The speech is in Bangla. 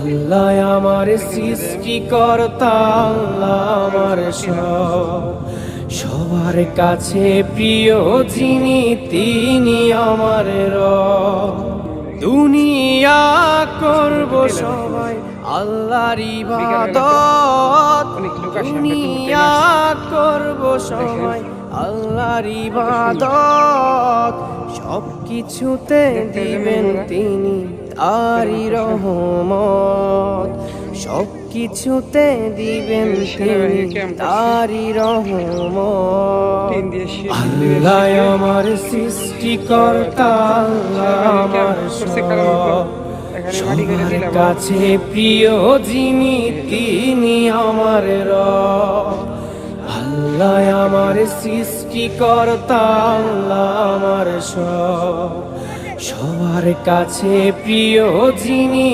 আল্লাহ আমার সৃষ্টিকর্তা, আল্লাহ আমার সব, সবার কাছে প্রিয় যিনি তিনি আমার রব। দুনিয়া করব সবাই আল্লাহর ইবাদত, দুনিয়া করব সবাই আল্লাহর ইবাদত, সব কিছুতে দিবেন তিনি তারই রহমত, সব কিছুতে দিবেন তিনি তারই রহমত। আল্লাহ আমার সৃষ্টিকর্তা, আল্লাহ আমার সব, সবার কাছে প্রিয় যিনি তিনি আমার রব। আল্লাহ আমার সৃষ্টিকর্তা, আল্লাহ আমার সব, সবার কাছে প্রিয় যিনি